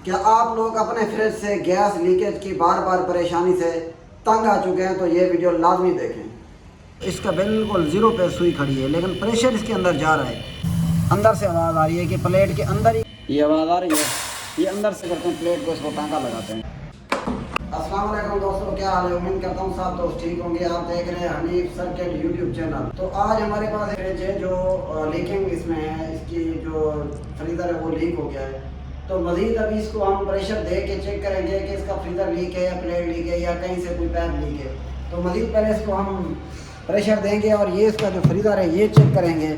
क्या आप लोग अपने फ्रिज से गैस लीकेज की बार बार परेशानी से तंग आ चुके हैं तो ये वीडियो लाजमी देखें। इसका बिल्कुल ज़ीरो पे सुई खड़ी है लेकिन प्रेशर इसके अंदर जा रहा है। अंदर से आवाज़ आ रही है कि प्लेट के अंदर ही ये आवाज़ आ रही है। ये अंदर से करते हैं प्लेट को, इसको टांका लगाते हैं। अस्सलाम वालेकुम दोस्तों, क्या हाल है? उम्मीद करता हूँ सब दोस्त ठीक होंगे। आप देख रहे हैं हनीफ सर्किट यूट्यूब चैनल। तो आज हमारे पास फ्रिज है जो लीकिंग इसमें है। इसकी जो फ्रीज़र है वो लीक हो गया है। तो मज़ीद अभी इसको हम प्रेशर दे के चेक करेंगे कि इसका फ्रीज़र लीक है या प्लेट लीक है या कहीं से कोई पैप लीक है। तो मज़ीद पहले इसको हम प्रेशर देंगे और ये इसका जो फ्रीज़र है ये चेक करेंगे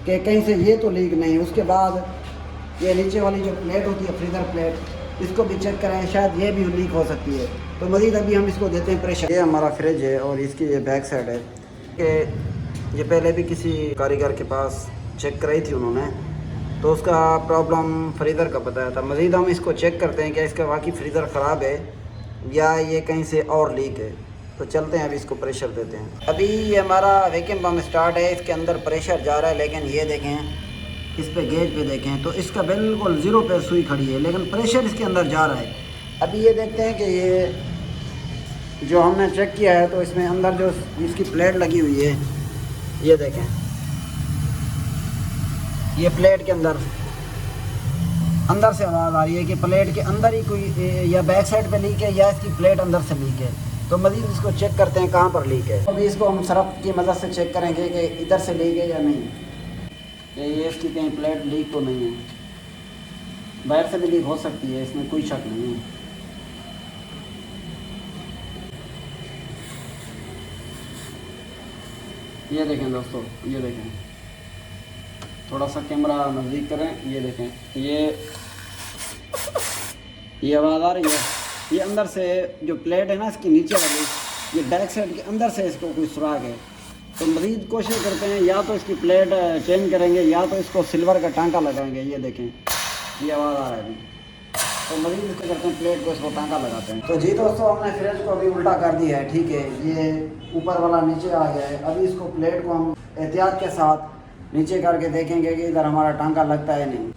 कि कहीं से ये तो लीक नहीं। उसके बाद ये नीचे वाली जो प्लेट होती है फ्रीज़र प्लेट, इसको भी चेक करें, शायद ये भी लीक हो सकती है। तो मज़ीद अभी हम इसको देते हैं प्रेशर। ये हमारा फ्रिज है और इसकी ये बैक साइड है कि ये पहले भी किसी कारीगर के पास चेक कराई थी उन्होंने, तो उसका प्रॉब्लम फ्रीज़र का बताया था। मज़ीद हम इसको चेक करते हैं कि इसका वाकई फ्रीज़र ख़राब है या ये कहीं से और लीक है। तो चलते हैं अभी इसको प्रेशर देते हैं। अभी ये हमारा वैक्यूम पंप स्टार्ट है, इसके अंदर प्रेशर जा रहा है लेकिन ये देखें इस पे गेज पे देखें तो इसका बिल्कुल ज़ीरो पे सुई खड़ी है लेकिन प्रेशर इसके अंदर जा रहा है। अभी ये देखते हैं कि ये जो हमने चेक किया है तो इसमें अंदर जो इसकी प्लेट लगी हुई है ये देखें, ये प्लेट के अंदर से आवाज़ आ रही है कि प्लेट के अंदर ही कोई या बैक साइड पे लीक है या इसकी प्लेट अंदर से लीक है। तो मज़ीद इसको चेक करते हैं कहाँ पर लीक है। अभी इसको हम सरफ की मदद से चेक करेंगे कि इधर से लीक है या नहीं, ये इसकी कहीं प्लेट लीक तो नहीं है। बाहर से भी लीक हो सकती है, इसमें कोई शक नहीं है। ये देखें दोस्तों, ये देखें, थोड़ा सा कैमरा नज़दीक करें, ये देखें, ये आवाज़ आ रही है। ये अंदर से जो प्लेट है ना इसकी नीचे वाली, ये बैक साइड के अंदर से इसको कोई सुराग है। तो मज़ीद कोशिश करते हैं या तो इसकी प्लेट चेंज करेंगे या तो इसको सिल्वर का टांका लगाएंगे। ये देखें, ये आवाज़ आ रहा है अभी। तो मज़ीद इसको करते हैं प्लेट को, इसको टांका लगाते हैं। तो जी दोस्तों, हमने फ्रिज को अभी उल्टा कर दिया है, ठीक है। ये ऊपर वाला नीचे आ गया है। अभी इसको प्लेट को हम एहतियात के साथ नीचे करके देखेंगे कि इधर हमारा टांका लगता है नहीं।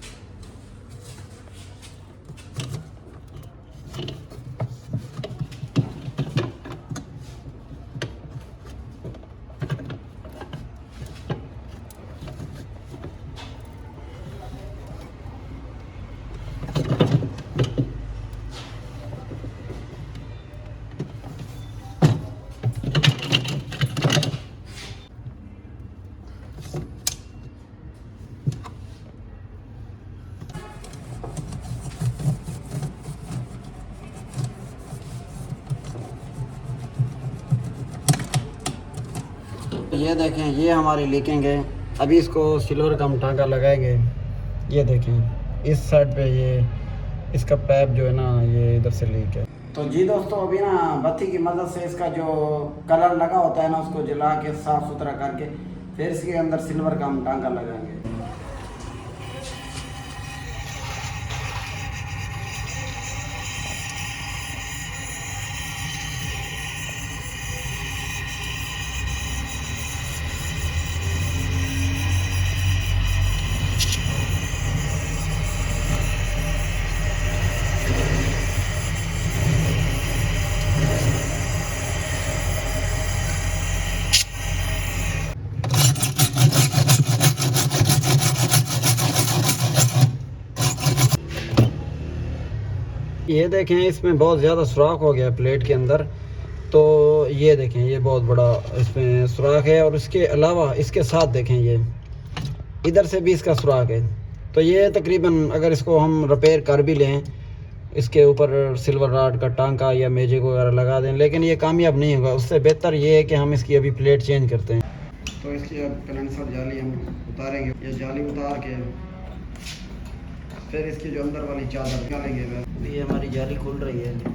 ये देखें, ये हमारी लीकिंग है। अभी इसको सिल्वर का हम टांका लगाएंगे। ये देखें इस साइड पे ये इसका पैप जो है ना ये इधर से लीक है। तो जी दोस्तों, अभी ना बत्ती की मदद से इसका जो कलर लगा होता है ना उसको जला के साफ़ सुथरा करके फिर इसके अंदर सिल्वर का हम टांका लगाएंगे। ये देखें, इसमें बहुत ज़्यादा सुराख हो गया प्लेट के अंदर। तो ये देखें, ये बहुत बड़ा इसमें सुराख है और इसके अलावा इसके साथ देखें ये इधर से भी इसका सुराख है। तो ये तकरीबन अगर इसको हम रिपेयर कर भी लें, इसके ऊपर सिल्वर रॉड का टांका या मेजिक वगैरह लगा दें, लेकिन ये कामयाब नहीं होगा। उससे बेहतर ये है कि हम इसकी अभी प्लेट चेंज करते हैं। तो इसकी अब कंडेंसर जाली हम उतारेंगे। ये जाली उतार के फिर इसकी जो अंदर वाली चादर निकालेंगे। ये हमारी जाली खुल रही है।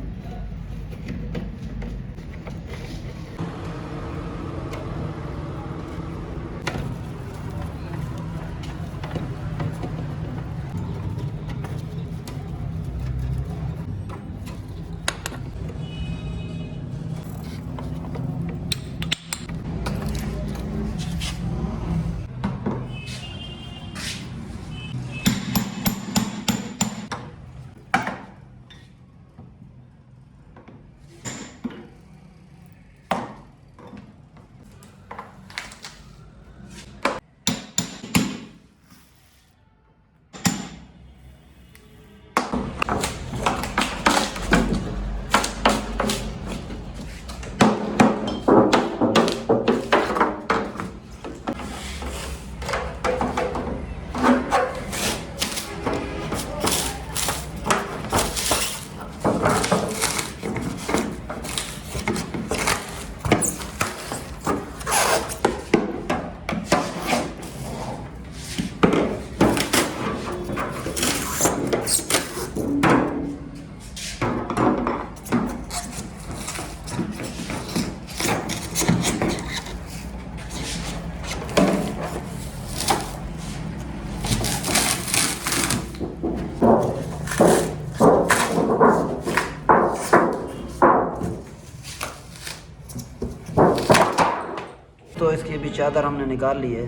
तो इसकी भी चादर हमने निकाल ली है।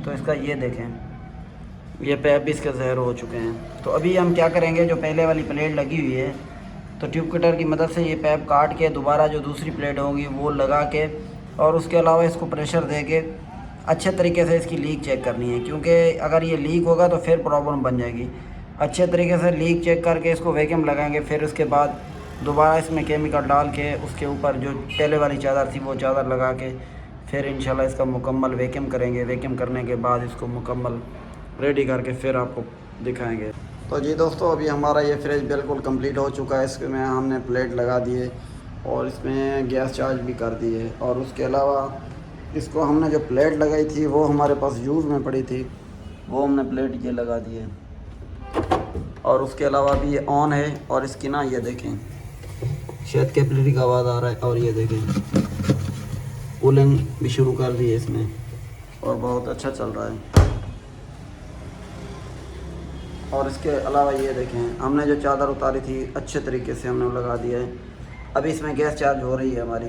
तो इसका ये देखें, ये पैप भी इसके ज़हर हो चुके हैं। तो अभी हम क्या करेंगे, जो पहले वाली प्लेट लगी हुई है तो ट्यूब कटर की मदद से ये पैप काट के दोबारा जो दूसरी प्लेट होगी वो लगा के, और उसके अलावा इसको प्रेशर दे के अच्छे तरीके से इसकी लीक चेक करनी है, क्योंकि अगर ये लीक होगा तो फिर प्रॉब्लम बन जाएगी। अच्छे तरीके से लीक चेक करके इसको वैक्यूम लगाएंगे, फिर उसके बाद दोबारा इसमें केमिकल डाल के उसके ऊपर जो पहले वाली चादर थी वो चादर लगा के फिर इंशाल्लाह इसका मुकम्मल वैक्यूम करेंगे। वैक्यूम करने के बाद इसको मुकम्मल रेडी करके फिर आपको दिखाएंगे। तो जी दोस्तों, अभी हमारा ये फ्रिज बिल्कुल कंप्लीट हो चुका है। इसमें हमने प्लेट लगा दी है और इसमें गैस चार्ज भी कर दी है, और उसके अलावा इसको हमने जो प्लेट लगाई थी वो हमारे पास यूज़ में पड़ी थी, वो हमने प्लेट ये लगा दी है। और उसके अलावा भी ये ऑन है, और इसकी ना ये देखें शायद कैपिलरी का आवाज़ आ रहा है, और ये देखें कूलिंग भी शुरू कर दी है इसमें, और बहुत अच्छा चल रहा है। और इसके अलावा ये देखें हमने जो चादर उतारी थी अच्छे तरीके से हमने लगा दिया है। अभी इसमें गैस चार्ज हो रही है हमारी,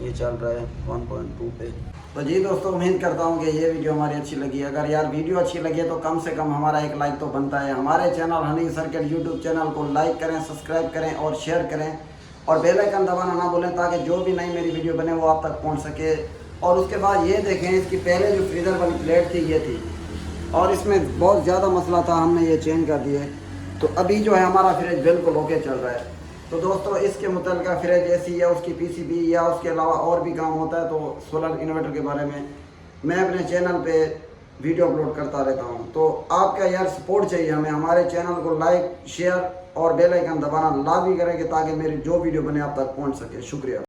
ये चल रहा है 1.2 पे। तो जी दोस्तों, उम्मीद करता हूँ कि ये वीडियो हमारी अच्छी लगी। अगर यार वीडियो अच्छी लगी है तो कम से कम हमारा एक लाइक तो बनता है। हमारे channel Honey circuit YouTube channel को लाइक करें, सब्सक्राइब करें और शेयर करें, और बेल आइकन दबाना ना भूलें, ताकि जो भी नई मेरी वीडियो बने वो आप तक पहुँच सके। और उसके बाद ये देखें, इसकी पहले जो फ्रीज़र वाली प्लेट थी ये थी, और इसमें बहुत ज़्यादा मसला था, हमने ये चेंज कर दिए। तो अभी जो है हमारा फ्रिज बिल्कुल ओके चल रहा है। तो दोस्तों, इसके मुतल्लिक़ फ्रिज एसी या उसकी पीसीबी या उसके अलावा और भी काम होता है तो सोलर इन्वर्टर के बारे में मैं अपने चैनल पे वीडियो अपलोड करता रहता हूँ। तो आपका यार सपोर्ट चाहिए हमें। हमारे चैनल को लाइक, शेयर और बेल आइकन दबाना लाजमी करेंगे, ताकि मेरी जो वीडियो बने आप तक पहुँच सके। शुक्रिया।